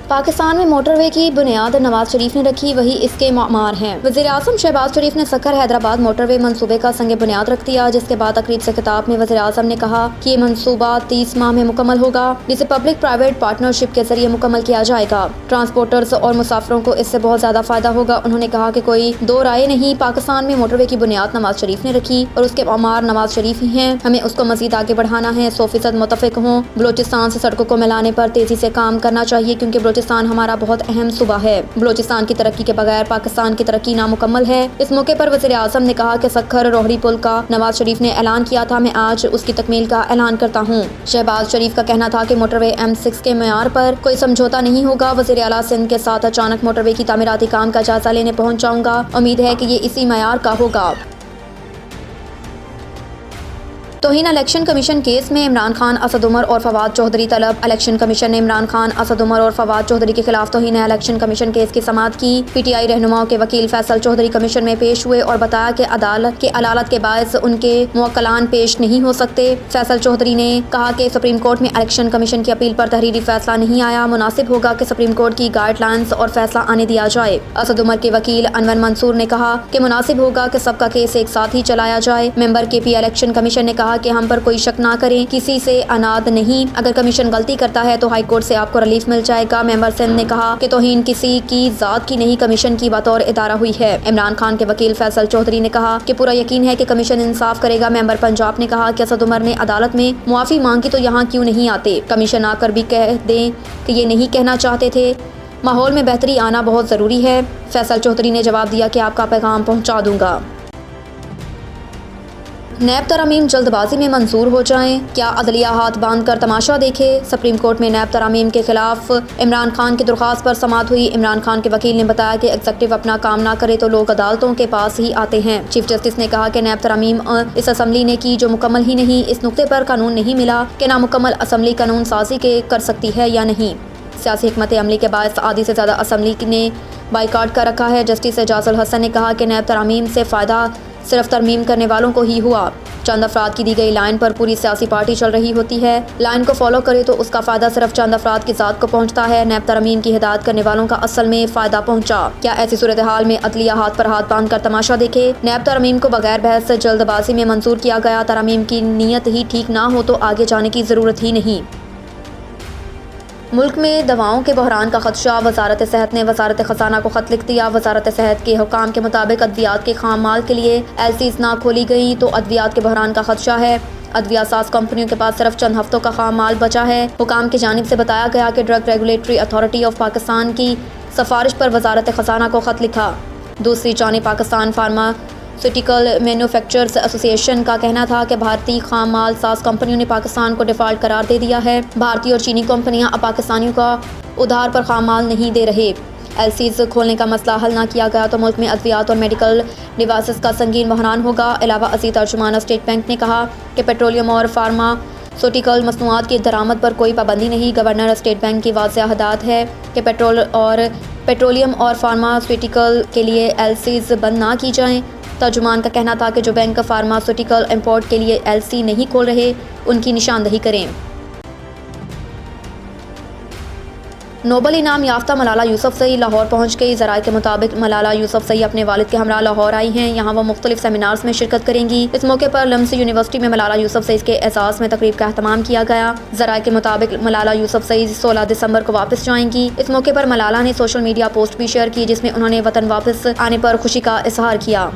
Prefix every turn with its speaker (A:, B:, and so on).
A: पाकिस्तान में मोटरवे की बुनियाद नवाज शरीफ ने रखी, वही इसके मामार हैं। वज़ीर-ए-आज़म शहबाज शरीफ ने सक्खर हैदराबाद मोटरवे मंसूबे का संग बुनियाद रख दिया, जिसके बाद तकरीब से खिताब में वज़ीर-ए-आज़म ने कहा कि ये मंसूबा 30 माह में मुकम्मल होगा, जिसे पब्लिक प्राइवेट पार्टनरशिप के जरिए मुकम्मल किया जाएगा। ट्रांसपोर्टर्स और मुसाफिरों को इससे बहुत ज्यादा फायदा होगा। उन्होंने कहा कि कोई दो राय नहीं, पाकिस्तान में मोटरवे की बुनियाद नवाज शरीफ ने रखी और उसके मामार नवाज शरीफ ही हैं। हमें उसको मजीद आगे बढ़ाना है, 100% मुतफिक हों। बलोचिस्तान से सड़कों को मिलाने पर तेजी से काम करना चाहिए, क्योंकि बलोचिस्तान हमारा बहुत अहम सूबा है। बलोचिस्तान की तरक्की के बगैर पाकिस्तान की तरक्की नामुकम्मल है। इस मौके पर वज़ीर-ए-आज़म ने कहा कि सक्खर रोहड़ी पुल का नवाज शरीफ ने ऐलान किया था, मैं आज उसकी तकमील का ऐलान करता हूँ। शहबाज शरीफ का कहना था कि मोटरवे M6 के मेयार पर कोई समझौता नहीं होगा। वज़ीर आला सिंध के साथ अचानक मोटरवे की तामीराती काम का जायजा लेने पहुँच जाऊँगा। उम्मीद है कि ये इसी मेयार का होगा। तौहीन इलेक्शन कमीशन केस में इमरान खान, असद उमर और फवाद चौधरी तलब। इलेक्शन कमीशन ने इमरान खान, असद उमर और फवाद चौधरी के खिलाफ तौहीन इलेक्शन कमीशन केस की समाअत की। PTI रहनुमाओं के वकील फैसल चौधरी कमीशन में पेश हुए और बताया कि अदालत के अलालत के बायस उनके मुवक्किलान पेश नहीं हो सकते। फैसल चौधरी ने कहा कि सुप्रीम कोर्ट में इलेक्शन कमीशन की अपील पर तहरीरी फैसला नहीं आया, मुनासिब होगा कि सुप्रीम कोर्ट की गाइडलाइंस और फैसला आने दिया जाए। असद उमर के वकील अनवर मंसूर ने कहा कि मुनासिब होगा कि सबका केस एक साथ ही चलाया जाए। मेंबर KP इलेक्शन कमीशन ने कहा कि हम पर कोई शक ना करें, किसी से अनाद नहीं। अगर कमीशन गलती करता है तो हाई कोर्ट से आपको रिलीफ मिल जाएगा। मेंबर सिंध ने कहा कि तौहीन किसी की जात की नहीं, कमीशन की बतौर इदारा हुई है। इमरान खान के वकील फैसल चौधरी ने कहा कि पूरा यकीन है कि कमीशन इंसाफ करेगा। मेंबर पंजाब ने कहा कि असद उमर ने अदालत में मुआफी मांगी तो यहाँ क्यों नहीं आते, कमीशन आकर भी कह दें कि ये नहीं कहना चाहते थे। माहौल में बेहतरी आना बहुत ज़रूरी है। फैसल चौधरी ने जवाब दिया कि आपका पैगाम पहुँचा दूंगा। नैब तरामीम जल्दबाजी में मंजूर हो जाएं, क्या अदलिया हाथ बांध कर तमाशा देखे। सुप्रीम कोर्ट में नैब तरामीम के खिलाफ इमरान खान की दरख्वास्त पर समाअत हुई। इमरान खान के वकील ने बताया कि एग्जीक्यूटिव अपना काम ना करे तो लोग अदालतों के पास ही आते हैं। चीफ जस्टिस ने कहा कि नैब तरामीम इस असम्बली ने की जो मुकम्मल ही नहीं। इस नुक्ते पर कानून नहीं मिला कि नामुकम्मल असम्बली कानून साजी के कर सकती है या नहीं। सियासी हिकमत अमली के बायस आधी से ज़्यादा असम्बली ने बाइकाट कर रखा है। जस्टिस एजाजुल हसन ने कहा कि नैब तरामीम से फ़ायदा सिर्फ तरमीम करने वालों को ही हुआ। चंद अफराद की दी गई लाइन पर पूरी सियासी पार्टी चल रही होती है। लाइन को फॉलो करे तो उसका फ़ायदा सिर्फ चंद अफराद की ज़ात को पहुंचता है। नैब तरमीम की हिदायत करने वालों का असल में फ़ायदा पहुंचा। क्या ऐसी सूरत हाल में अदलिया हाथ पर हाथ बांध कर तमाशा देखे। नैब तरमीम को बगैर बहस से जल्दबाजी में मंजूर किया गया। तरमीम की नीयत ही ठीक ना हो तो आगे जाने की ज़रूरत ही नहीं। मुल्क में दवाओं के बहरान का खदशा। वजारत सेहत ने वजारत ख़जाना को ख़त लिख दिया। वजारत सेहत के हुकाम के मुताबिक अद्वियात के खाम माल के लिए LCs ना खोली गई तो अद्वियात के बहरान का खदशा है। अद्विया साज कंपनियों के पास सिर्फ चंद हफ्तों का खाम माल बचा है। हुकाम की जानिब से बताया गया कि drug regulatory authority of Pakistan की सिफारिश पर वजारत ख़जाना को ख़त लिखा। दूसरी जानिब पाकिस्तान फार्मास्यूटिकल मैन्युफैक्चरर्स एसोसिएशन का कहना था कि भारतीय खाम माल साज कंपनियों ने पाकिस्तान को डिफ़ॉल्ट करार दे दिया है। भारतीय और चीनी कंपनियां अब पाकिस्तानियों का उधार पर खाम माल नहीं दे रहे। LCs खोलने का मसला हल ना किया गया तो मुल्क में अद्वियात और मेडिकल डिवाइसेस का संगीन बहरान होगा। अलावा अजीज तर्जुमान स्टेट बैंक ने कहा कि पेट्रोलियम और फार्मास्यूटिकल मसनूआत की दरामद पर कोई पाबंदी नहीं। गवर्नर स्टेट बैंक की वाज़ेह हदायत है कि पेट्रोलियम और फार्मास्यूटिकल के लिए LCs बंद ना की जाएँ। तर्जुमान का कहना था कि जो बैंक फार्मास्यूटिकल इंपोर्ट के लिए LC नहीं खोल रहे उनकी निशानदही करें। नोबल इनाम याफ्ता मलाला यूसुफजई लाहौर पहुंच गई। ज़राए के मुताबिक मलाला यूसुफजई अपने वालिद के हमरा लाहौर आई हैं। यहाँ वो मुख्तलिफ सेमिनार्स में शिरकत करेंगी। इस मौके पर लम्सी यूनिवर्सिटी में मलाला यूसुफजई के एजाज़ में तकरीब का अहतमाम किया गया। ज़राए के मुताबिक मलाला यूसुफजई 16 दिसंबर को वापस जाएंगी। इस मौके पर मलाला ने सोशल मीडिया पोस्ट भी शेयर की जिसमें उन्होंने वतन वापस आने पर खुशी का इजहार किया।